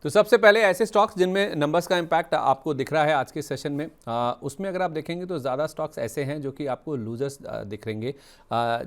तो सबसे पहले ऐसे स्टॉक्स जिनमें नंबर्स का इम्पैक्ट आपको दिख रहा है आज के सेशन में, उसमें अगर आप देखेंगे तो ज़्यादा स्टॉक्स ऐसे हैं जो कि आपको लूजर्स दिख रहेंगे।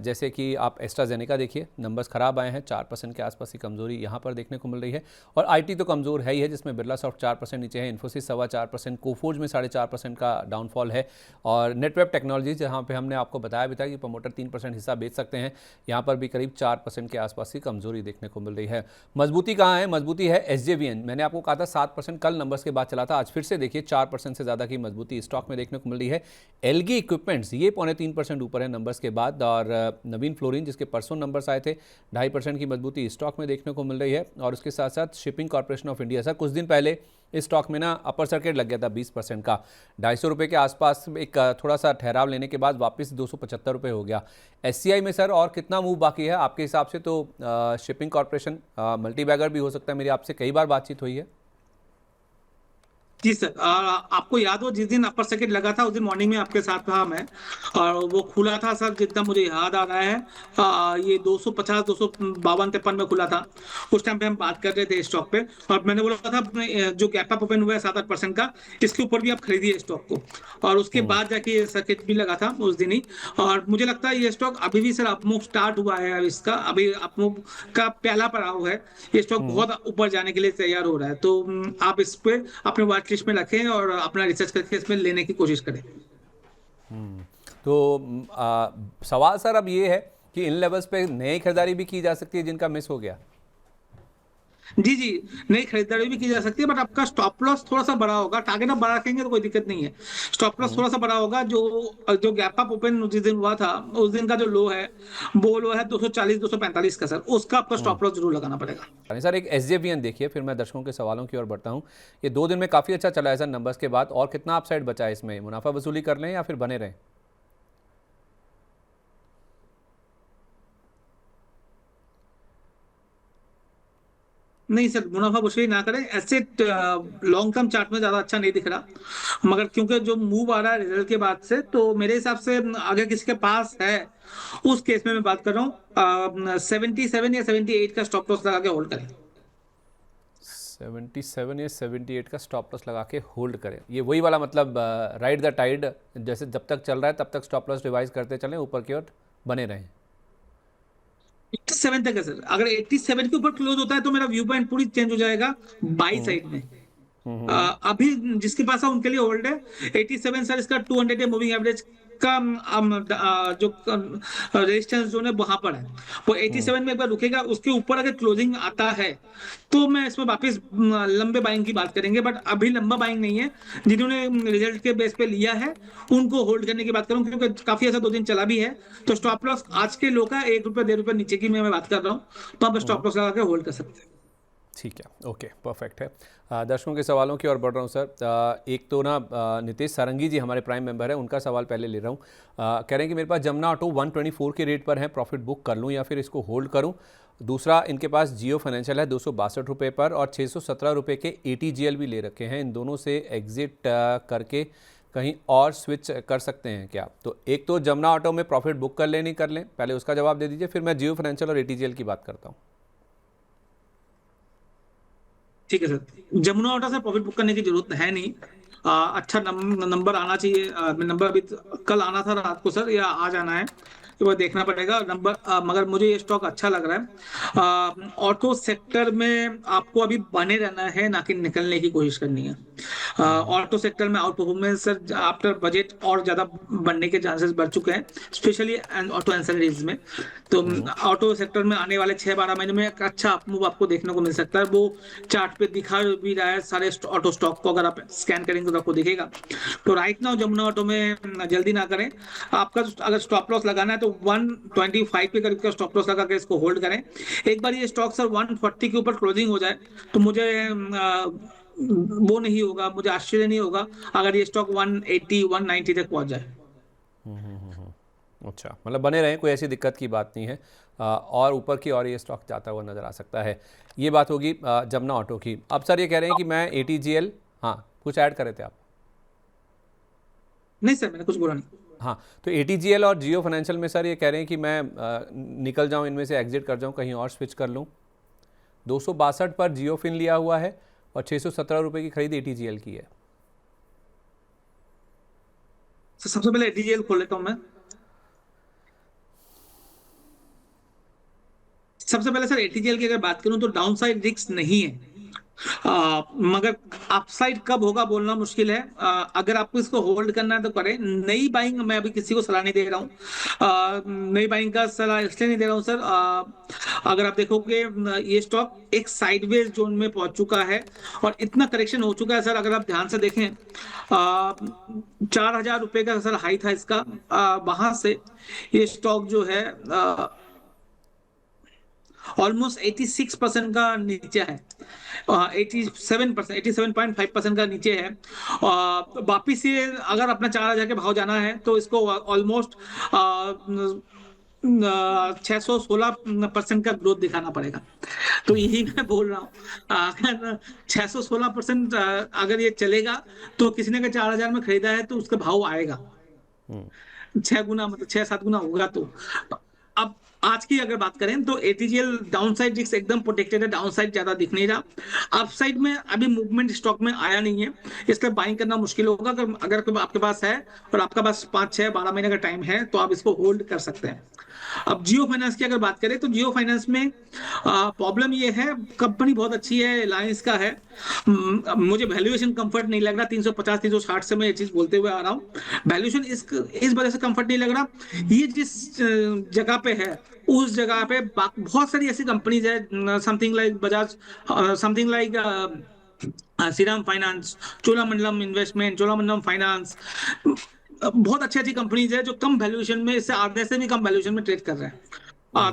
जैसे कि आप एस्ट्राजेनेका देखिए, नंबर्स खराब आए हैं, 4% के आसपास की कमजोरी यहाँ पर देखने को मिल रही है। और आईटी तो कमज़ोर है ही है, जिसमें बिरला सॉफ्ट 4% नीचे है, इन्फोसिस 4.25%, कोफोर्ज में 4.5% का डाउनफॉल है। और नेटवेब टेक्नोलॉजीज जहाँ पर हमने आपको बताया भी था कि प्रमोटर 3% हिस्सा बेच सकते हैं, यहाँ पर भी करीब 4% के आसपास की कमजोरी देखने को मिल रही है। मजबूती कहाँ है? मजबूती है एसजेवीएन। मैंने आपको कहा था 7% कल नंबर्स के बाद चला था, आज फिर से देखिए 4% से ज़्यादा की मजबूती स्टॉक में देखने को मिल रही है। एलगी इक्विपमेंट्स ये 2.25% ऊपर है नंबर्स के बाद। और नवीन फ्लोरिन जिसके परसों नंबर्स आए थे, 2.5% की मजबूती स्टॉक में देखने को मिल रही है। और उसके साथ साथ shipping corporation of India, sir कुछ दिन पहले इस स्टॉक में ना अपर सर्किट लग गया था 20% का, 250 रुपये के आसपास एक थोड़ा सा ठहराव लेने के बाद वापस 275 रुपये हो गया। एससीआई में सर और कितना मूव बाकी है आपके हिसाब से? तो शिपिंग कॉर्पोरेशन मल्टीबैगर भी हो सकता है, मेरी आपसे कई बार बातचीत हुई है। जी सर, आपको याद हो जिस दिन अपर सर्किट लगा था उस दिन मॉर्निंग में आपके साथ था मैं, और वो खुला था सर, जितना मुझे याद आ रहा है ये 250 252 53 में खुला था। उस टाइम पे हम बात कर रहे थे स्टॉक पे, और मैंने बोला था जो गैप अप ओपन हुआ है 7-8% का, इसके ऊपर भी आप खरीदिए स्टॉक को। और उसके बाद जाके ये सर्किट भी लगा था उस दिन ही। और मुझे लगता है ये स्टॉक अभी भी सर अपमूव स्टार्ट हुआ है, इसका अभी अपमूव का पहला पड़ाव है। ये स्टॉक बहुत ऊपर जाने के लिए तैयार हो रहा है, तो आप इस पे अपने वॉच लिस्ट में रखें और अपना रिसर्च करके इसमें लेने की कोशिश करें। तो सवाल सर अब ये है कि इन लेवल्स पे नई खरीदारी भी की जा सकती है जिनका मिस हो गया। जी जी, नई खरीदारी भी की जा सकती है, बट आपका स्टॉप लॉस थोड़ा सा बड़ा होगा। टारगेट आप बड़ा रखेंगे तो कोई दिक्कत नहीं है। स्टॉप लॉस थोड़ा सा बड़ा होगा। जो जो गैप अप ओपन जिस दिन हुआ था उस दिन का जो लो है, वो लो है 240 245 का सर, उसका आपको स्टॉप लॉस जरूर लगाना पड़ेगा। सर एक एसजेवीएन देखिए, फिर मैं दर्शकों के सवालों की ओर बढ़ता हूँ। ये 2 दिन में काफ़ी अच्छा चला है सर नंबर्स के बाद, और कितना अपसाइड बचा है इसमें? मुनाफा वसूली कर लें या फिर बने रहें? नहीं सर, मुनाफा वसूली ना करें। एसेट लॉन्ग टर्म चार्ट में ज्यादा अच्छा नहीं दिख रहा, मगर क्योंकि जो मूव आ रहा है रिजल्ट के बाद से, तो मेरे हिसाब से अगर किसी के पास है उस केस में मैं बात कर रहा हूँ 77 या 78 का स्टॉप लॉस लगा के होल्ड करें। 77 या 78 का स्टॉप लॉस लगा के होल्ड करें, ये वही वाला मतलब राइड द टाइड, जैसे जब तक चल रहा है तब तक स्टॉप लॉस रिवाइज करते चलें, ऊपर की ओर बने रहें। 87 तक है सर। अगर 87 के ऊपर क्लोज होता है तो मेरा व्यू पॉइंट पूरी चेंज हो जाएगा बाई हम्म साइड में। हम्म अभी जिसके पास है उनके लिए होल्ड है 87 सर। इसका 200 डे मूविंग एवरेज का जो रेजिस्टेंस जोन है वहां पर है, वो 87 में एक बार रुकेगा। उसके ऊपर अगर क्लोजिंग आता है तो मैं इसमें वापस लंबे बाइंग की बात करेंगे, बट अभी लंबा बाइंग नहीं है। जिन्होंने रिजल्ट के बेस पे लिया है उनको होल्ड करने की बात करूं, क्योंकि काफी ऐसा 2 दिन चला भी है। तो स्टॉप लॉस आज के लो का 1 रुपये 1.5 रुपये नीचे की मैं बात कर रहा हूँ, तो आप हम्म। स्टॉप लॉस लगा के होल्ड कर सकते हैं। ठीक है, ओके, परफेक्ट है। दर्शकों के सवालों की ओर बढ़ रहा हूँ सर। एक तो ना नितेश सारंगी जी हमारे प्राइम मेंबर हैं, उनका सवाल पहले ले रहा हूँ। कह रहे हैं कि मेरे पास जमुना ऑटो 124 के रेट पर है, प्रॉफिट बुक कर लूँ या फिर इसको होल्ड करूँ? दूसरा, इनके पास जियो फाइनेंशियल है 262 रुपये पर, और 617 रुपये के ATGL भी ले रखे हैं। इन दोनों से एग्जिट करके कहीं और स्विच कर सकते हैं क्या? तो एक तो जमुना ऑटो में प्रॉफिट बुक कर लें नहीं कर लें, पहले उसका जवाब दे दीजिए, फिर मैं जियो फाइनेंशियल और ATGL की बात करता हूँ। ठीक है सर, जमुना ऑटो से प्रॉफिट बुक करने की जरूरत है नहीं। अच्छा नंबर आना चाहिए। नंबर अभी कल आना था रात को सर, या आज आना है, तो वो देखना पड़ेगा नंबर। मगर मुझे ये स्टॉक अच्छा लग रहा है। ऑटो सेक्टर में आपको अभी बने रहना है, ना कि निकलने की कोशिश करनी है। ऑटो सेक्टर में out performance sir after budget और ज्यादा बढ़ने के चांसेस बढ़ चुके हैं, स्पेशली ऑटो एंसेसरीज में। तो ऑटो सेक्टर में आने वाले 6-12 महीने में एक अच्छा अपमूव आपको देखने को मिल सकता है। वो चार्ट पे दिखा भी रहा है सारे ऑटो स्टॉक को, अगर आप स्कैन करेंगे तो आपको दिखेगा। तो राइट नाउ जमुना ऑटो में जल्दी ना करें। आपका अगर स्टॉप लॉस लगाना है तो 125 के करीब का स्टॉप लॉस लगा के इसको होल्ड करें। एक बार ये स्टॉक सर 140 के ऊपर क्लोजिंग हो जाए तो मुझे वो नहीं होगा, मुझे आश्चर्य नहीं होगा अगर ये स्टॉक 180 190 तक पहुंच जाए। अच्छा, मतलब बने रहें, कोई ऐसी दिक्कत की बात नहीं है। और ऊपर की और ये स्टॉक जाता हुआ नज़र आ सकता है। ये बात होगी जमुना ऑटो की। अब सर ये कह रहे हैं कि मैं ATGL, हाँ कुछ ऐड करे थे आप? नहीं सर, मैंने कुछ बोला नहीं। हाँ, तो ATGL और जियो फाइनेंशियल में सर ये कह रहे हैं कि मैं निकल जाऊं, इनमें से एग्जिट कर जाऊं, कहीं और स्विच कर लूं। 262 पर जियो फिन लिया हुआ है और 617 रुपये की खरीद ATGL की है। तो सबसे पहले एटीजीएल खोल लेता हूँ मैं। सबसे पहले सर एटीजीएल की अगर बात करूं तो डाउन साइड रिस्क नहीं है। मगर अपसाइड कब होगा बोलना मुश्किल है। अगर आपको इसको होल्ड करना है तो करें। नई बाइंग मैं अभी किसी को सलाह नहीं दे रहा हूँ। नई बाइंग का सलाह इसलिए नहीं दे रहा हूँ सर, अगर आप देखोगे ये स्टॉक एक साइडवेज जोन में पहुंच चुका है और इतना करेक्शन हो चुका है सर, अगर आप ध्यान से देखें 4,000 रुपए का सर हाई था इसका। वहां से ये स्टॉक जो है ऑलमोस्ट 86% का नीचे है। 87%, 87.5% का नीचे है। वापिस ये अगर अपना 4,000 के भाव जाना है तो इसको ऑलमोस्ट 616% का ग्रोथ दिखाना पड़ेगा। तो यही मैं बोल रहा हूँ, अगर 616% अगर ये चलेगा तो किसी ने अगर 4,000 में खरीदा है तो उसका भाव आएगा 6 गुना, मतलब 6-7 गुना होगा। तो अब आज की अगर बात करें तो एटीजीएल डाउन साइड रिस्क एकदम प्रोटेक्टेड है, डाउन साइड ज्यादा दिख नहीं रहा। अप साइड में अभी मूवमेंट स्टॉक में आया नहीं है, इसलिए बाइंग करना मुश्किल होगा। अगर आपके पास है और आपका पास 5-6-12 महीने का टाइम है तो आप इसको होल्ड कर सकते हैं। अब जियो फाइनेंस की अगर बात करें तो जियो फाइनेंस में प्रॉब्लम ये है, कंपनी बहुत अच्छी है, रिलायंस का है। मुझे वैल्यूएशन कंफर्ट नहीं लग रहा। 350-360 से मैं ये चीज बोलते हुए आ रहा हूँ। वैल्यूएशन इस वजह से कंफर्ट नहीं लग रहा, ये जिस जगह पे है उस जगह पे बहुत सारी ऐसी कंपनीज है, something like Bajaj, something like Shriram finance, Cholamandalam investment, Cholamandalam finance, बहुत अच्छी अच्छी कंपनीज है जो कम वैल्यूएशन में, इससे आधे से भी कम वैल्यूएशन में ट्रेड कर रहे हैं।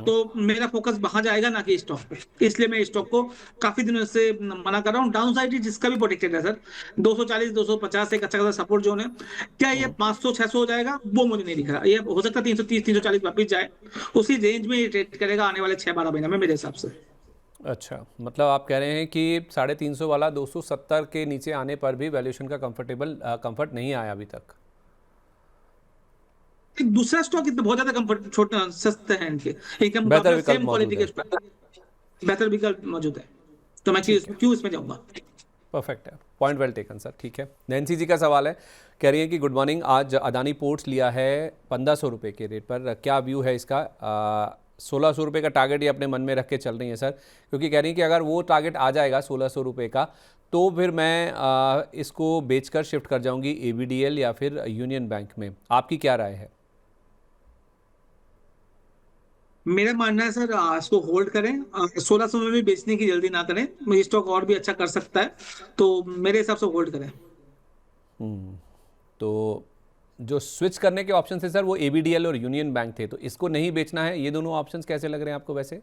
तो मेरा फोकस वहां जाएगा ना कि स्टॉक पे, इसलिए मैं स्टॉक को काफी दिनों से मना कर रहा हूँ। डाउन साइड जिसका भी प्रोटेक्टेड है सर, 240-250 एक अच्छा खासा सपोर्ट जोन है। क्या ये 500-600 हो जाएगा वो मुझे नहीं दिख रहा। ये हो सकता है 330-340 वापिस जाए, उसी रेंज में ये ट्रेड करेगा आने वाले 6-12 महीने में मेरे हिसाब से। अच्छा, मतलब आप कह रहे हैं कि 350 वाला 270 के नीचे आने पर भी वैल्यूएशन का कंफर्ट नहीं आया अभी तक। एक दूसरा स्टॉक इतना बहुत ज्यादा कंफर्ट, छोटा सस्ते हैं इनके, इनके बेहतर मुकाबले विकल्प सेम मौजूद क्वालिटी है। के स्टॉक बेहतर विकल्प मौजूद है। तो मैं ठीक है, क्यों इसमें जाऊंगा। परफेक्ट है, पॉइंट वेल टेकन सर। ठीक है, नैन्सी जी का सवाल है, कह रही है कि गुड मॉर्निंग, आज अदानी पोर्ट्स लिया है 1,500 रुपये के रेट पर, क्या व्यू है इसका? 1,600 रुपये का टारगेट ये अपने मन में रख के चल रही है सर, क्योंकि कह रही है कि अगर वो टारगेट आ जाएगा 1,600 रुपये का तो फिर मैं इसको बेचकर शिफ्ट कर जाऊंगी ABDL या फिर यूनियन बैंक में। आपकी क्या राय है? मेरा मानना है सर, इसको होल्ड करें। 1,600 में भी बेचने की जल्दी ना करें, ये स्टॉक और भी अच्छा कर सकता है, तो मेरे हिसाब से होल्ड करें। तो जो स्विच करने के ऑप्शन थे सर वो ABDL और यूनियन बैंक थे, तो इसको नहीं बेचना है। ये दोनों ऑप्शंस कैसे लग रहे हैं आपको वैसे?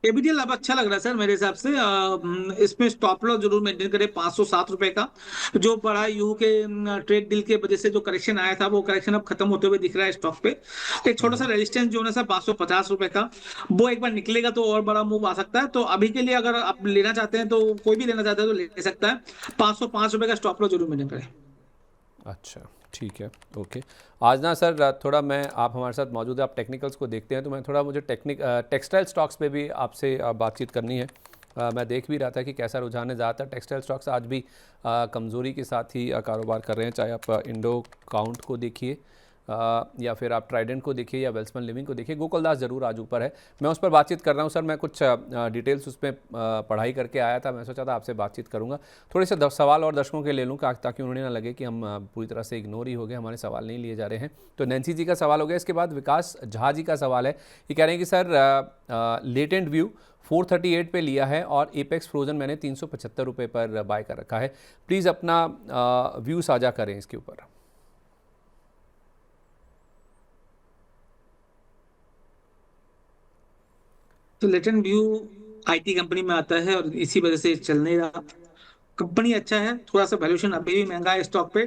एबीडीएल अब अच्छा लग रहा है सर मेरे हिसाब से। इसमें स्टॉप लॉस जरूर मेंटेन करें 507 रुपए का। जो बड़ा यू के ट्रेड डील के वजह से जो करेक्शन आया था वो करेक्शन अब खत्म होते हुए दिख रहा है स्टॉक पे। एक छोटा सा रेजिस्टेंस जो है सर 550 रुपए का, वो एक बार निकलेगा तो और बड़ा मूव आ सकता है। तो अभी के लिए अगर आप लेना चाहते हैं तो कोई भी लेना चाहता है तो ले सकता है। 505 रुपए का स्टॉप लॉस जरूर मेंटेन करें। अच्छा, ठीक है, ओके। आज ना सर थोड़ा मैं, आप हमारे साथ मौजूद है, आप टेक्निकल्स को देखते हैं, तो मैं थोड़ा, मुझे टेक्सटाइल स्टॉक्स पे भी आपसे बातचीत करनी है। मैं देख भी रहा था कि कैसा रुझान है। ज़्यादातर टेक्सटाइल स्टॉक्स आज भी कमज़ोरी के साथ ही कारोबार कर रहे हैं, चाहे आप इंडो काउंट को देखिए या फिर आप ट्राइडेंट को देखिए या वेल्समन लिविंग को देखिए। गोकुलदास ज़रूर आज ऊपर है, मैं उस पर बातचीत कर रहा हूँ सर। मैं कुछ डिटेल्स उसमें पढ़ाई करके आया था, मैं सोचा था आपसे बातचीत करूँगा। थोड़े से सवाल और दर्शकों के ले लूँ ताकि उन्हें ना लगे कि हम पूरी तरह से इग्नोर ही हो गए, हमारे सवाल नहीं लिए जा रहे हैं। तो नैन्सी जी का सवाल हो गया। इसके बाद विकास झा जी का सवाल है, ये कह रहे हैं कि सर लेटेंट व्यू 438 पे लिया है और एपेक्स फ्रोजन मैंने 375 रुपये पर बाय कर रखा है, प्लीज़ अपना व्यू साझा करें इसके ऊपर। तो लेटेंट व्यू आईटी कंपनी में आता है और इसी वजह से चल नहीं रहा। कंपनी अच्छा है, थोड़ा सा वैल्यूएशन अभी भी महंगा है स्टॉक पे।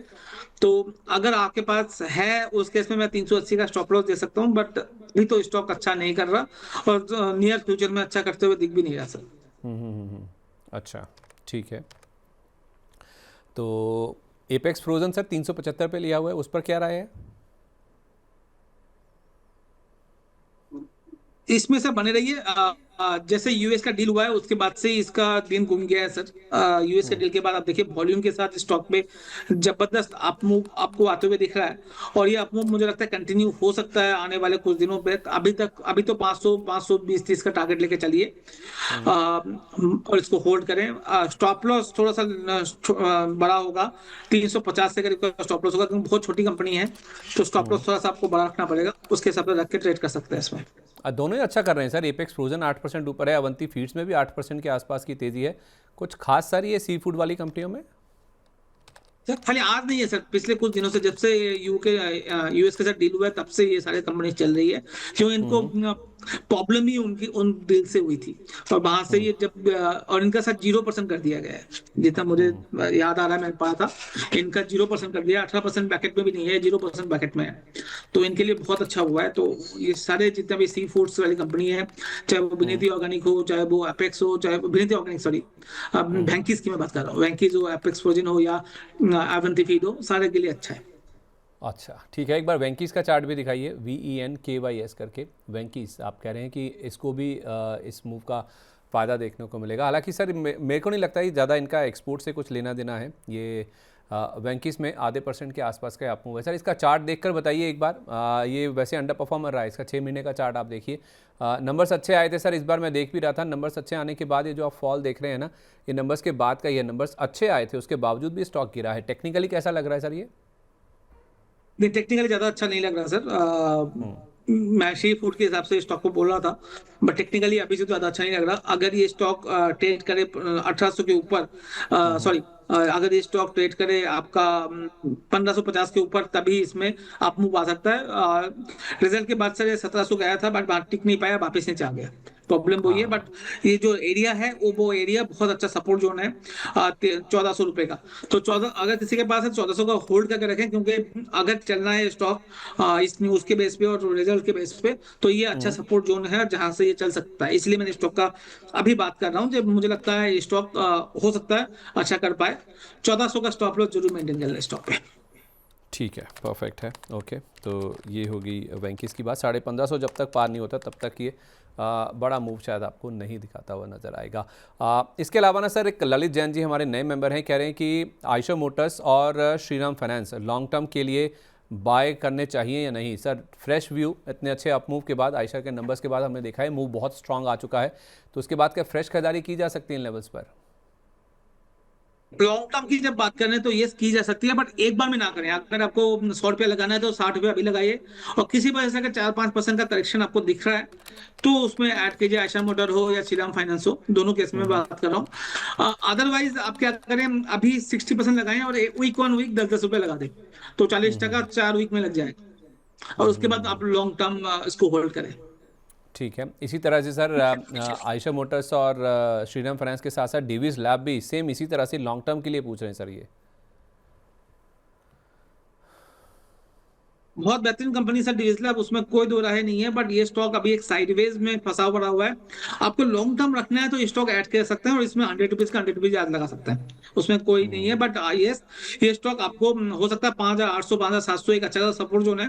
तो अगर आपके पास है उस केस में मैं 380 का स्टॉप लॉस दे सकता हूँ, बट अभी तो स्टॉक अच्छा नहीं कर रहा और नियर फ्यूचर में अच्छा करते हुए दिख भी नहीं रहा सर। अच्छा, ठीक है। तो एपेक्स फ्रोजन सर 375 पे लिया हुआ है, उस पर क्या राय है? इसमें से बने रहिए। जैसे यूएस का डील हुआ है उसके बाद से ही इसका दिन घूम गया है सर। यूएस के डील के बाद आप देखिए वॉल्यूम के साथ स्टॉक में जबरदस्त अप मूव आपको आते हुए दिख रहा है। और ये अप मूव मुझे लगता है कंटिन्यू हो सकता है आने वाले कुछ दिनों पे। अभी तो 500 520 30 का टारगेट लेके चलिए। और इसको होल्ड करें। स्टॉप लॉस थोड़ा सा बड़ा होगा, 350 से करीब का स्टॉप लॉस होगा, क्योंकि बहुत छोटी कंपनी है तो स्टॉप लॉस थोड़ा सा आपको बड़ा रखना पड़ेगा, उसके हिसाब से रख के ट्रेड कर सकते हैं इसमें। दोनों ही अच्छा कर रहे हैं सर। एपेक्स फ्रोजन 8% ऊपर है, अवंती फीड्स में भी 8% के आसपास की तेजी है। कुछ खास सर ये सी फूड वाली कंपनियों में? सर खाली आज नहीं है सर, पिछले कुछ दिनों से जब से यूएस के साथ डील हुआ है तब से ये सारे कंपनी चल रही है। क्यों इनको प्रॉब्लम ही उनकी उन डील से हुई थी। और वहां से ये जब और इनका साथ 0% कर दिया गया है, जितना मुझे याद आ रहा है, मैंने पढ़ा था। इनका 0% कर दिया, 18% बैकेट में भी नहीं है, 0% बैकेट में है। तो इनके लिए बहुत अच्छा हुआ है। तो ये सारे जितने भी सी फूड्स वाली कंपनी है, चाहे वो विनीति ऑर्गेनिक हो, चाहे वो एपेक्स हो, चाहे विनीति ऑर्गेनिक सॉरी, वेंकीज की मैं बात कर रहा हूँ, वेंकीज हो, एपेक्स फ्रोजन हो या अवंती फीड हो, सारे के लिए अच्छा है। अच्छा ठीक है, एक बार वेंकीज का चार्ट भी दिखाइए, VENKYS करके। वेंकीज आप कह रहे हैं कि इसको भी इस मूव का फ़ायदा देखने को मिलेगा। हालांकि सर मेरे को नहीं लगता ही ज़्यादा इनका एक्सपोर्ट से कुछ लेना देना है। ये वेंकीज में आधे % के आसपास का आप मूव है। सर इसका चार्ट देखकर बताइए एक बार। ये वैसे अंडर परफॉर्मर रहा है, इसका 6 महीने का चार्ट आप देखिए। नंबर्स अच्छे आए थे सर, इस बार मैं देख भी रहा था। नंबर्स अच्छे आने के बाद ये जो आप फॉल देख रहे हैं ना, ये नंबर्स के बाद का, ये नंबर्स अच्छे आए थे, उसके बावजूद भी स्टॉक गिरा है। टेक्निकली कैसा लग रहा है सर ये? नहीं, टेक्निकली ज्यादा अच्छा नहीं लग रहा सर। मैं शी फूड के हिसाब से स्टॉक को बोल रहा था, बट टेक्निकली अभी से तो ज्यादा अच्छा नहीं लग रहा। अगर ये स्टॉक ट्रेड करे 1800 के ऊपर, सॉरी, अगर ये स्टॉक ट्रेड करे आपका 1550 के ऊपर, तभी इसमें आप मूव आ सकता है। रिजल्ट के बाद सर ये 1700 गया था, बट टिक नहीं पाया, वापस नीचे आ गया। प्रॉब्लम वही है। बट हाँ। ये जो एरिया है वो एरिया बहुत अच्छा सपोर्ट जोन है, 1400 रुपए का। तो 14, अगर किसी के पास है 1400 का होल्ड करके रखें, क्योंकि अगर चलना है स्टॉक इस न्यूज के बेस पे और रिजल्ट के बेस पे, तो ये अच्छा सपोर्ट जोन है जहां से ये चल सकता है। इसलिए मैंने स्टॉक का अभी बात कर रहा हूँ, जब मुझे लगता है स्टॉक हो सकता है अच्छा कर पाए। 1400 का स्टॉप लॉस जरूर मेंटेन कर ले स्टॉक पे। ठीक है, परफेक्ट है। ओके, तो ये होगी वेंकीज की बात। 1550 जब तक पार नहीं होता तब तक ये बड़ा मूव शायद आपको नहीं दिखाता हुआ नज़र आएगा। इसके अलावा ना सर, एक ललित जैन जी हमारे नए मेंबर हैं, कह रहे हैं कि आयशा मोटर्स और श्रीराम फाइनेंस लॉन्ग टर्म के लिए बाय करने चाहिए या नहीं। सर फ्रेश व्यू, इतने अच्छे अप मूव के बाद, आयशा के नंबर्स के बाद हमने देखा है मूव बहुत स्ट्रांग आ चुका है, तो उसके बाद क्या फ्रेश खरीदारी की जा सकती है इन लेवल्स पर? लॉन्ग टर्म की जब बात करें तो ये की जा सकती है, बट एक बार में ना करें। अगर आपको 100 रुपया लगाना है तो 60 रुपया अभी लगाइए। और किसी वजह से अगर 4-5% का करेक्शन आपको दिख रहा है तो उसमें ऐड कीजिए, आयशा मोटर हो या श्रीराम फाइनेंस हो, दोनों केस में बात कर रहा हूँ। अदरवाइज आप क्या करें, अभी 60% लगाएं और वीक ऑन वीक 10-10 रुपये लगा दें, तो 40 टका 4 वीक में लग जाएगा। और उसके बाद आप लॉन्ग टर्म इसको होल्ड करें। ठीक है, इसी तरह से सर आयशा मोटर्स और श्रीराम फाइनेंस के साथ साथ डेविस लैब भी सेम इसी तरह से लॉन्ग टर्म के लिए पूछ रहे हैं सर ये। बहुत बेहतरीन कंपनी सर डिविस लैब, उसमें कोई दो राय नहीं है। बट ये स्टॉक अभी एक साइडवेज में फंसा पड़ा हुआ है। आपको लॉन्ग टर्म रखना है तो स्टॉक ऐड कर सकते हैं और इसमें 100 रुपीज का 100 रुपीज याद लगा सकते हैं, उसमें कोई नहीं है। बट यस, ये स्टॉक आपको हो सकता है 5800 5700 एक अच्छा सपोर्ट जोन है,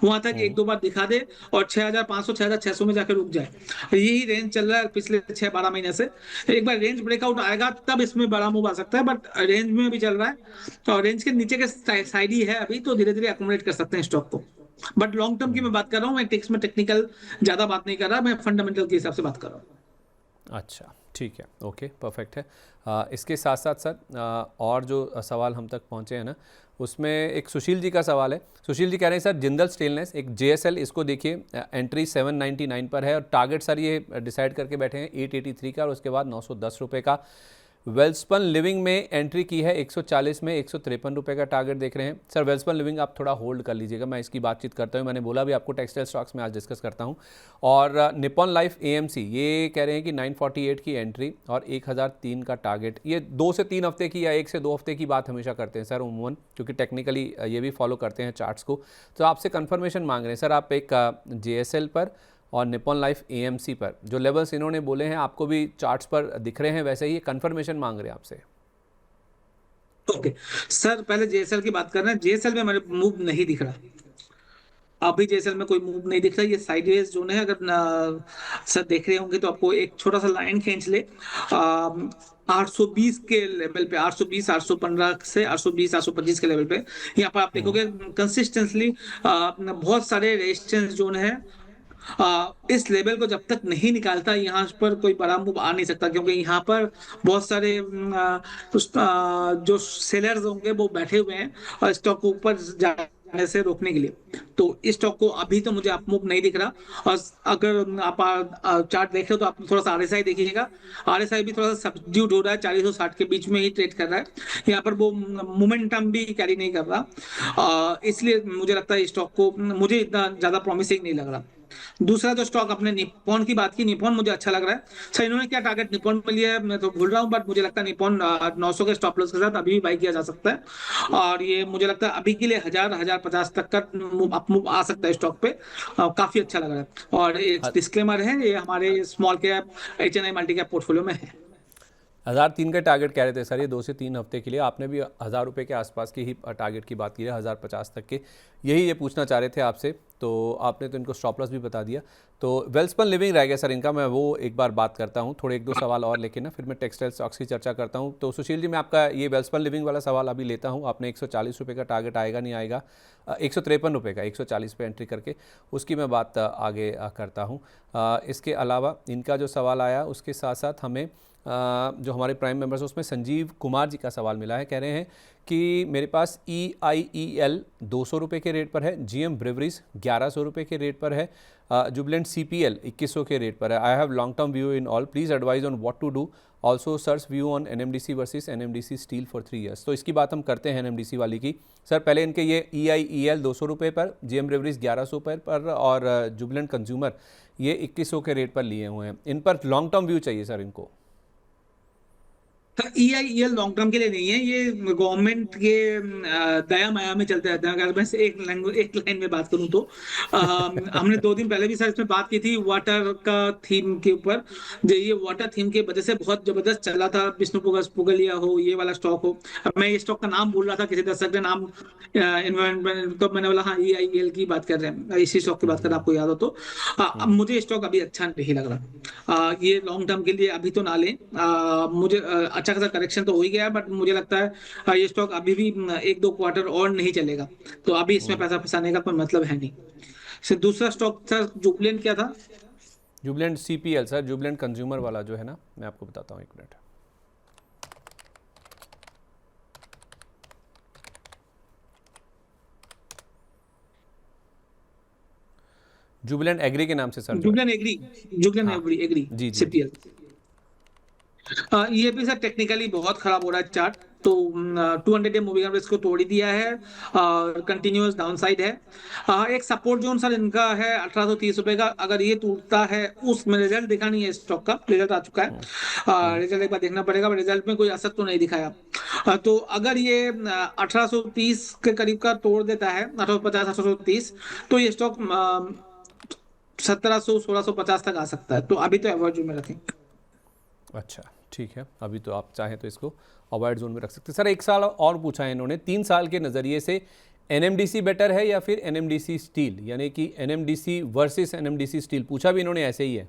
वहां तक एक दो बार दिखा दे और 6500 6600 में जाकर रुक जाए। यही रेंज चल रहा है पिछले 6-12 महीने से। एक बार रेंज ब्रेकआउट आएगा तब इसमें बड़ा मूव आ सकता है, बट रेंज में भी चल रहा है और रेंज के नीचे के साइड ही है अभी, तो धीरे धीरे अकोमोडेट कर सकते हैं स्टॉक को। बट लॉन्ग टर्म की मैं बात कर रहा हूँ, मैं टेक्स में टेक्निकल ज्यादा बात नहीं कर रहा, मैं फंडामेंटल के हिसाब से बात कर रहा हूँ। अच्छा ठीक है, ओके परफेक्ट है। इसके साथ साथ सर और जो सवाल हम तक पहुँचे हैं ना, उसमें एक सुशील जी का सवाल है। सुशील जी कह रहे हैं सर जिंदल स्टेनलेस एक JSL, इसको देखिए एंट्री 799 पर है और टारगेट सर ये डिसाइड करके बैठे हैं 883 का और उसके बाद 910 रुपये का। वेल्सपन लिविंग में एंट्री की है 140 में, 153 रुपये का टारगेट देख रहे हैं। सर वेल्सपन लिविंग आप थोड़ा होल्ड कर लीजिएगा, मैं इसकी बातचीत करता हूँ। मैंने बोला भी आपको टेक्सटाइल स्टॉक्स में आज डिस्कस करता हूँ। और निपॉन लाइफ AMC ये कह रहे हैं कि 948 की एंट्री और 1003 का टारगेट। ये 2 से 3 हफ्ते की या 1 से 2 हफ्ते की बात हमेशा करते हैं सर उमूमन, क्योंकि टेक्निकली ये भी फॉलो करते हैं चार्ट्स को। तो आपसे कन्फर्मेशन मांग रहे हैं सर, आप एक JSL पर और निपॉन लाइफ AMC पर जो लेवल्स इन्होंने बोले हैं आपको भी चार्ट्स पर दिख रहे हैं, वैसे ही कंफर्मेशन मांग रहे हैं आपसे। ओके सर, पहले JSL की बात कर रहे हैं। JSL में हमारे मूव नहीं दिख रहा। अभी जैसे में कोई मूव नहीं दिख रहा, ये साइडवेज जोन है। अगर सर देख रहे होंगे तो आपको एक छोटा सा लाइन खींच ले 820 के लेवल पे, 820 815 से 820 825 के लेवल पे, यहाँ पर आप देखोगे कंसिस्टेंटली बहुत सारे रेजिस्टेंस जोन है। इस लेवल को जब तक नहीं निकालता यहाँ पर कोई बड़ा मूव आ नहीं सकता, क्योंकि यहाँ पर बहुत सारे जो सेलर्स होंगे वो बैठे हुए हैं और स्टॉक को ऊपर जाने से रोकने के लिए। तो इस स्टॉक को अभी तो मुझे अप मूव नहीं दिख रहा। और अगर आप चार्ट देख रहे हो तो आप थोड़ा सा आरएसआई देखिएगा। आरएसआई भी थोड़ा सा सब्ड्यूट हो रहा है, 40 और 60 के बीच में ही ट्रेड कर रहा है। यहाँ पर वो मोमेंटम भी कैरी नहीं कर रहा, इसलिए मुझे लगता है स्टॉक को मुझे इतना ज्यादा प्रॉमिसिंग नहीं लग रहा। दूसरा जो स्टॉक अपने निप्पॉन की बात की, निप्पॉन मुझे अच्छा लग रहा है। सर इन्होंने क्या टारगेट निप्पॉन में लिया है मैं तो भूल रहा हूँ, बट मुझे लगता है निप्पॉन 900 के स्टॉप लॉस के साथ अभी भी बाई किया जा सकता है। और ये मुझे लगता है अभी के लिए 1000 1050 तक का मूव आ सकता है स्टॉक पे। काफी अच्छा लग रहा है। और एक डिस्क्लेमर है, ये हमारे small cap HNI multi cap portfolio में है। 1003 का टारगेट कह रहे थे सर ये 2 से 3 हफ्ते के लिए। आपने भी 1000 रुपये के आसपास की ही टारगेट की बात की है, 1050 तक के। यही ये पूछना चाह रहे थे आपसे, तो आपने तो इनको स्टॉप लॉस भी बता दिया। तो वेल्सपन लिविंग रह गया सर इनका, मैं वो एक बार बात करता हूँ, थोड़े 1-2 सवाल और लेके ना फिर मैं टेक्सटाइल स्टॉक्स की चर्चा करता हूँ। तो सुशील जी, मैं आपका ये वेल्सपन लिविंग वाला सवाल अभी लेता हूँ। आपने 140 रुपये का टारगेट आएगा नहीं आएगा, 153 रुपये का 140 पे एंट्री करके, उसकी मैं बात आगे करता हूँ। इसके अलावा इनका जो सवाल आया उसके साथ साथ हमें जो हमारे प्राइम मेंबर्स हैं उसमें संजीव कुमार जी का सवाल मिला है। कह रहे हैं कि मेरे पास EIEL 200 रुपये के रेट पर है, GM ब्रेवरीज 1100 रुपये के रेट पर है, जुबलेंट CPL 2100 के रेट पर है। I have long term view in all, please advise on what to do. Also search view on NMDC versus NMDC steel for 3 years. तो इसकी बात हम करते हैं NMDC वाली की। सर पहले इनके ये EIEL 200 रुपये पर, GM ब्रेवरीज 1100 पर और जुबलेंट कंज्यूमर ये 2100 के रेट पर लिए हुए हैं। इन पर लॉन्ग टर्म व्यू चाहिए सर इनको। EIEL लॉन्ग टर्म के लिए नहीं है, ये गवर्नमेंट के दया माया में चलते रहते हैं। अगर मैं से एक लाइन में बात करूं तो हमने 2 दिन पहले भी सर इसमें बात की थी वाटर का थीम के ऊपर। जो ये वाटर थीम की वजह से बहुत जबरदस्त चला था, विष्णु पुगलिया हो, ये वाला स्टॉक हो। अब मैं ये स्टॉक का नाम बोल रहा था, किसी दर्शक ने नाम इन्वेंटमेंट, तो मैंने बोला हाँ EIEL की बात कर रहे हैं, इसी स्टॉक की बात कर रहे हैं, आपको याद हो तो। अब मुझे स्टॉक अभी अच्छा नहीं लग रहा। ये लॉन्ग टर्म के लिए अभी तो ना लें। मुझे अच्छा खासा करेक्शन तो हो ही गया, बट मुझे लगता है ये स्टॉक अभी भी 1-2 क्वार्टर और नहीं चलेगा, तो अभी इसमें पैसा फंसाने का कोई मतलब है नहीं। फिर दूसरा स्टॉक सर जुबलेंट क्या था? Jubilant CPL sir, Jubilant consumer वाला जो है ना, मैं आपको बताता हूँ, 1 मिनट। जुबलेंट एग्री के नाम से sir, Jubilant Agri, Jubilant Agri जी जी। CPL। ये भी सर टेक्निकली बहुत खराब हो रहा है चार्ट। तो 200 डे मूविंग एवरेज को तोड़ ही दिया है और कंटिन्यूअस डाउनसाइड है। एक सपोर्ट जोन सर इनका है 1830 रुपए का, अगर ये टूटता है, उसमें रिजल्ट दिखा नहीं है, स्टॉक का रिजल्ट आ चुका है, रिजल्ट एक बार देखना पड़ेगा, रिजल्ट में कोई असर तो नहीं दिखाया। तो अगर ये 1830 के करीब का तोड़ देता है, 1850 1830, तो ये स्टॉक 1700 1650 तक आ सकता है। तो अभी तो एवरेज में रखें। अच्छा ठीक है, अभी तो आप चाहें तो इसको अवॉइड जोन में रख सकते हैं। सर एक साल और पूछा है इन्होंने, 3 साल के नज़रिए से NMDC बेटर है या फिर NMDC स्टील, यानी कि NMDC वर्सेस NMDC स्टील पूछा भी इन्होंने ऐसे ही है।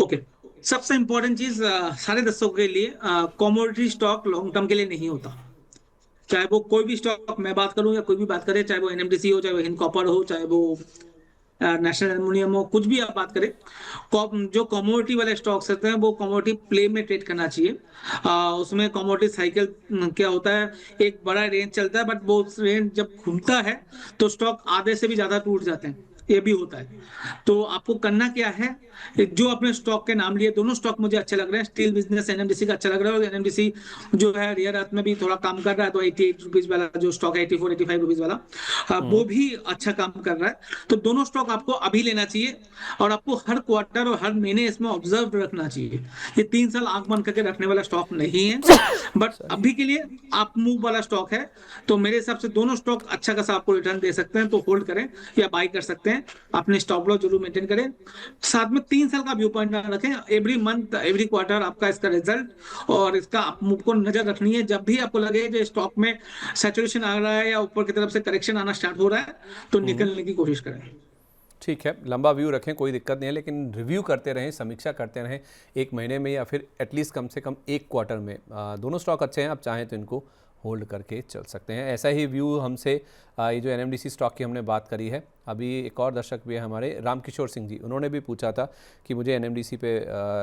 ओके, सबसे इंपॉर्टेंट चीज सारे दर्शकों के लिए, कॉमोडिटी स्टॉक लॉन्ग टर्म के लिए नहीं होता। चाहे वो कोई भी स्टॉक मैं बात करूं या कोई भी बात करे, चाहे वो NMDC हो, चाहे वो हिंद कॉपर हो, चाहे वो नेशनल एल्युमिनियम हो, कुछ भी आप बात करें, जो कमोडिटी वाले स्टॉक्स होते हैं वो कमोडिटी प्ले में ट्रेड करना चाहिए। उसमें कमोडिटी साइकिल क्या होता है, एक बड़ा रेंज चलता है, बट वो रेंज जब घूमता है तो स्टॉक आधे से भी ज्यादा टूट जाते हैं, ये भी होता है। तो आपको करना क्या है, जो अपने स्टॉक के नाम लिए, दोनों स्टॉक मुझे अच्छे लग रहे हैं। स्टील बिजनेस NMDC का अच्छा लग रहा है, और NMDC जो है रियर अर्थ में भी थोड़ा काम कर रहा है। तो 88 रुपीज वाला जो स्टॉक है, 84-85 रुपीज वाला, वो भी अच्छा काम कर रहा है। तो दोनों स्टॉक आपको अभी लेना चाहिए, और आपको हर क्वार्टर और हर महीने इसमें ऑब्जर्व रखना चाहिए। ये 3 साल आंख बंद करके रखने वाला स्टॉक नहीं है, बट अभी के लिए आप मूव वाला स्टॉक है। तो मेरे हिसाब से दोनों स्टॉक अच्छा खासा आपको रिटर्न दे सकते हैं, तो होल्ड करें या बाई कर सकते हैं। हैं, अपने स्टॉप लॉस जरूर मेंटेन करें। साथ में 3 साल का व्यू पॉइंट ना रखें, एवरी मंथ एवरी क्वार्टर आपका इसका रिजल्ट और इसका आपको नजर रखनी है। जब भी आपको लगे कि स्टॉक में सैचुरेशन आ रहा है या ऊपर की तरफ से करेक्शन आना स्टार्ट हो रहा है, तो निकलने की कोशिश करें। ठीक है, लंबा व्यू रखें, कोई दिक्कत नहीं है, लेकिन रिव्यू करते रहें, समीक्षा करते रहें, एक महीने में या फिर एटलीस्ट कम से कम एक क्वार्टर में। दोनों स्टॉक अच्छे हैं, आप चाहें तो इनको होल्ड करके चल सकते हैं। ऐसा ही व्यू हमसे ये जो एनएमडीसी स्टॉक की हमने बात करी है, अभी एक और दर्शक भी है हमारे रामकिशोर सिंह जी, उन्होंने भी पूछा था कि मुझे एनएमडीसी पे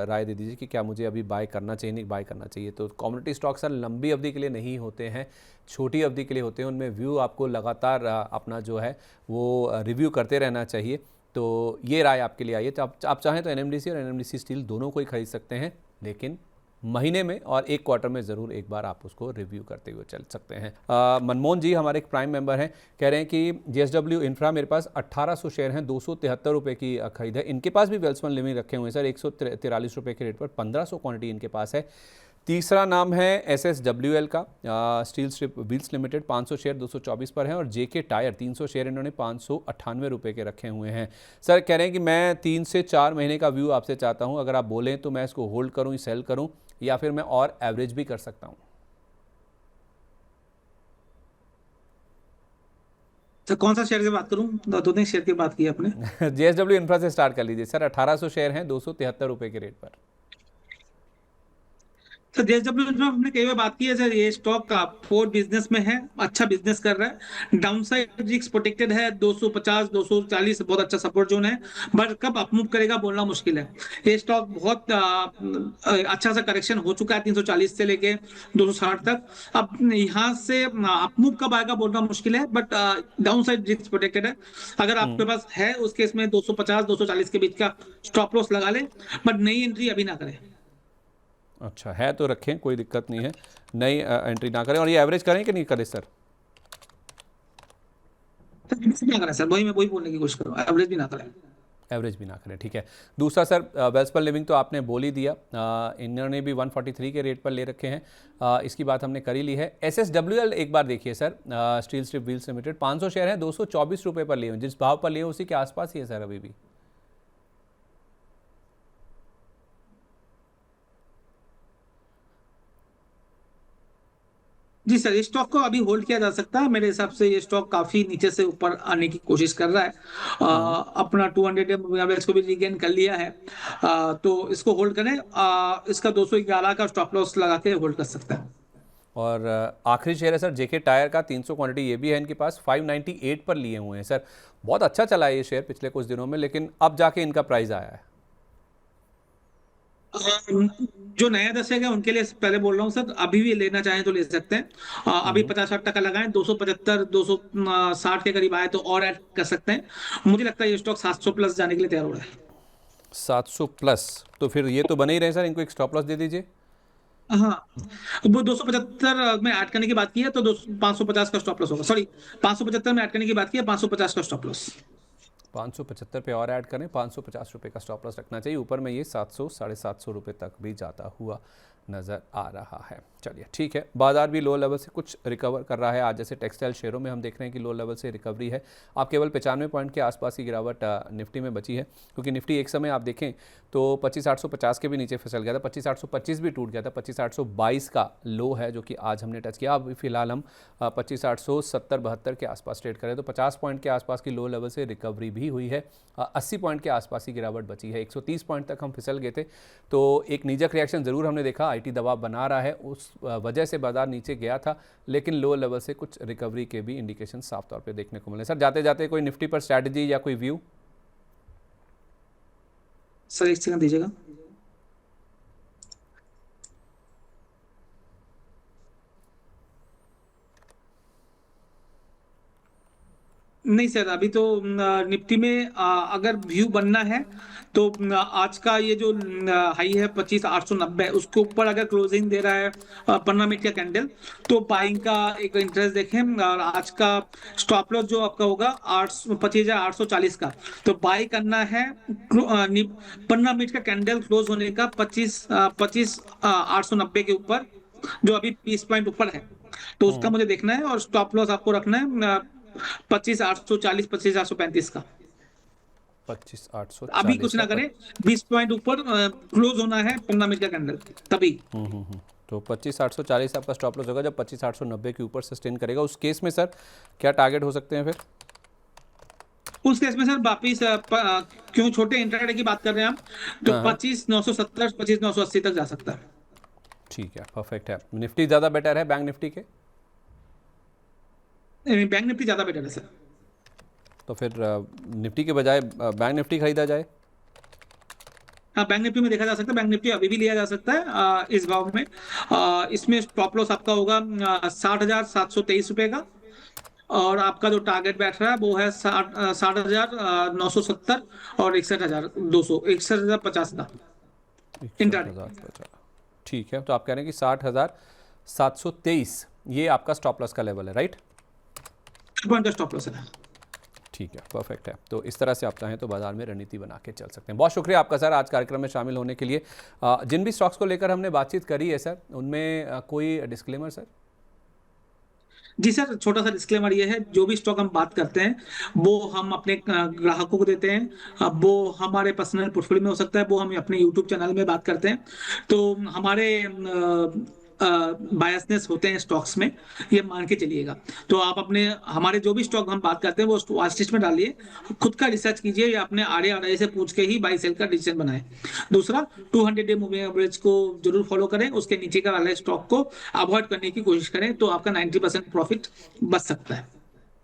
राय दे दीजिए कि क्या मुझे अभी बाय करना चाहिए, नहीं बाय करना चाहिए। तो कमोडिटी स्टॉक सर लंबी अवधि के लिए नहीं होते हैं, छोटी अवधि के लिए होते हैं, उनमें व्यू आपको लगातार अपना जो है वो रिव्यू करते रहना चाहिए। तो ये राय आपके लिए आई है। तो आप चाहें तो एनएमडीसी और एनएमडीसी स्टील दोनों को ही खरीद सकते हैं, लेकिन महीने में और एक क्वार्टर में ज़रूर एक बार आप उसको रिव्यू करते हुए चल सकते हैं। मनमोहन जी हमारे एक प्राइम मेंबर हैं, कह रहे हैं कि जेएसडब्ल्यू इंफ्रा मेरे पास 1800 शेयर हैं, 273 रुपये की खरीद है। इनके पास भी वेल्समन लिविंग रखे हुए हैं सर, 143 रुपये के रेट पर 1500 क्वांटिटी इनके पास है। तीसरा नाम है एसएसडब्ल्यूएल का, steel strip wheels limited, 500 share 224 पर हैं। और जेके टायर 300 शेयर इन्होंने 598 रुपये के रखे हुए हैं। सर कह रहे हैं कि मैं 3 से 4 महीने का व्यू आपसे चाहता हूं, अगर आप बोलें तो मैं इसको होल्ड करूं, सेल करूं, या फिर मैं और एवरेज भी कर सकता हूं। तो कौन सा शेयर की बात करूं? दो तीन शेयर की बात की आपने। जेएसडब्ल्यू इंफ्रा से स्टार्ट कर लीजिए सर, 1800 शेयर हैं 273 रुपये के रेट पर। तो जेएसडब्ल्यू में हमने कई बार बात की है सर, ये स्टॉक का फोर बिजनेस में है, अच्छा बिजनेस कर रहा है, डाउन साइड रिस्क प्रोटेक्टेड है, 250 240 बहुत अच्छा सपोर्ट जोन है, बट कब अप मूव करेगा बोलना मुश्किल है। ये स्टॉक बहुत अच्छा सा करेक्शन हो चुका है 340 से लेके 260 तक। अब यहाँ से अप मूव कब आएगा बोलना मुश्किल है, but down side risk protected है। अगर आपके पास है उस केस में 250 240 के बीच का स्टॉप लॉस लगा ले, बट नई एंट्री अभी ना करें। अच्छा है तो रखें, कोई दिक्कत नहीं है, नई एंट्री ना करें। और ये एवरेज करें कि नहीं करें सर? ना करें सर, वही मैं वही बोलने की कोशिश करूँ, एवरेज भी ना करें। एवरेज भी ना करें, ठीक है। दूसरा सर वेल्सपन लिविंग तो आपने बोल ही दिया, इन्होंने भी 143 के रेट पर ले रखे हैं, इसकी बात हमने कर ही ली है। एसएसडब्ल्यूएल एक बार देखिए sir, steel strip wheels limited, 500 share हैं, 224 रुपये पर लिए हुए, जिस भाव पर लिए उसी के आसपास ही है सर अभी भी। जी सर, इस स्टॉक को अभी होल्ड किया जा सकता है, मेरे हिसाब से ये स्टॉक काफी नीचे से ऊपर आने की कोशिश कर रहा है। अपना 200 एवरेज को भी रिगेन कर लिया है, तो इसको होल्ड करें। इसका 211 का स्टॉप लॉस लगा के होल्ड कर सकते हैं। और आखिरी शेयर है सर जेके टायर का, 300 क्वांटिटी ये भी है इनके पास, 598 पर लिए हुए हैं सर। बहुत अच्छा चला है ये शेयर पिछले कुछ दिनों में, लेकिन अब जाके इनका प्राइस आया है। जो नया दर्शक है उनके लिए पहले बोल रहा हूँ सर, अभी भी लेना चाहें तो ले सकते हैं। अभी 50-60 टका लगाएं, 275 260 के करीब आए तो और ऐड कर सकते हैं। मुझे लगता है ये स्टॉक 700 प्लस जाने के लिए तैयार हो रहा है। 700 प्लस तो फिर ये तो बने ही रहे सर, इनको एक स्टॉप लॉस दे दीजिए। हाँ, वो 275 में ऐड करने की बात की है तो 550 का स्टॉप लॉस होगा। सॉरी, 575 में ऐड करने की बात की है, 550 का स्टॉप लॉस। 575 पे और ऐड करें, 550 रुपये का स्टॉप लॉस रखना चाहिए। ऊपर में ये 700 750 रुपये तक भी जाता हुआ नज़र आ रहा है। चलिए ठीक है, बाजार भी लो लेवल से कुछ रिकवर कर रहा है। आज जैसे टेक्सटाइल शेयरों में हम देख रहे हैं कि लो लेवल से रिकवरी है। आप केवल 95 पॉइंट के आसपास की गिरावट निफ्टी में बची है, क्योंकि निफ्टी एक समय आप देखें तो 25,850 के भी नीचे फिसल गया था, 25,825 भी टूट गया था, 25,822 का लो है जो कि आज हमने टच किया। अब फिलहाल हम 25,870-72 के आसपास ट्रेड करें तो 50 पॉइंट के आसपास की लो लेवल से रिकवरी भी हुई है। 80 पॉइंट के आसपास की गिरावट बची है। 130 पॉइंट तक हम फिसल गए थे, तो एक नीजक रिएक्शन ज़रूर हमने देखा, आईटी दबाव बना रहा है, उस वजह से बाजार नीचे गया था, लेकिन लो लेवल से कुछ रिकवरी के भी इंडिकेशन साफ तौर पे देखने को मिले। सर जाते जाते कोई निफ्टी पर स्ट्रैटेजी या कोई व्यू? सर एक सेकंड दीजिएगा। नहीं सर, अभी तो निफ्टी में अगर व्यू बनना है तो आज का ये जो हाई है 25,890, उसके ऊपर अगर क्लोजिंग दे रहा है 15 मिनट का कैंडल, तो बाइंग का एक इंटरेस्ट देखें। और आज का स्टॉप लॉस जो आपका होगा 25,840 का, तो बाई करना है 15 मिनट का कैंडल क्लोज होने का 25,890 के ऊपर, जो अभी 20 पॉइंट ऊपर है, तो उसका मुझे देखना है। और स्टॉप लॉस आपको रखना है 25,840 25,835 का। 25,840 अभी कुछ ना का करें, 20 पॉइंट ऊपर क्लोज होना है 15 मिनट का कैंडल, तभी। तो 25,840 आपका स्टॉप लॉस होगा। जब 25,890 के ऊपर सस्टेन करेगा उस केस में सर क्या टारगेट हो सकते हैं फिर? उस केस में सर वापिस क्यों छोटे इंट्राडे की बात कर रहे हैं हम, तो हाँ हाँ 25,970 25,980 तक जा सकता है। ठीक है, परफेक्ट है। निफ्टी ज़्यादा बेटर है बैंक निफ्टी के? बैंक निफ्टी ज्यादा बेटर है सर। तो फिर निफ्टी के बजाय बैंक निफ्टी खरीदा जाए? हाँ, बैंक निफ्टी में देखा जा सकता है, बैंक निफ्टी अभी भी लिया जा सकता है इस भाव में। इसमें स्टॉप लॉस आपका होगा 60,723 रुपए का, और आपका जो टारगेट बैठ रहा है वो है 60,970 और 61,200, 61,050 का इंट्राडे। 61,050। ठीक है, तो आप कह रहे हैं कि 60,723 ये आपका स्टॉप लॉस का लेवल है, राइट? पॉइंट का स्टॉप लॉस है। ठीक है, परफेक्ट है। तो इस तरह से आप चाहें तो बाजार में रणनीति बना के चल सकते हैं। बहुत शुक्रिया आपका सर आज कार्यक्रम में शामिल होने के लिए। जिन भी स्टॉक्स को लेकर हमने बातचीत करी है सर, उनमें कोई डिस्क्लेमर सर? जी सर, छोटा सा डिस्क्लेमर ये है, जो भी स्टॉक हम बात करते हैं वो हम अपने ग्राहकों को देते हैं। अब वो हमारे पर्सनल पोर्टफोलियो में हो सकता है, वो हम अपने यूट्यूब चैनल में बात करते हैं। तो हमारे बायसनेस होते हैं स्टॉक्स में, ये मान के चलिएगा। तो आप अपने हमारे जो भी स्टॉक हम बात करते हैं वो वॉच लिस्ट में डालिए, खुद का रिसर्च कीजिए या अपने आड़े आड़े से पूछ के ही बाई सेल का डिसीजन बनाएं। दूसरा, 200 डे मूविंग एवरेज को जरूर फॉलो करें, उसके नीचे का वाले स्टॉक को अवॉइड करने की कोशिश करें, तो आपका 90% प्रॉफिट बच सकता है,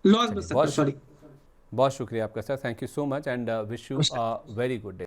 लॉस बच सकता है, सॉरी। बहुत शुक्रिया आपका sir, thank you so much and wish you a very good day.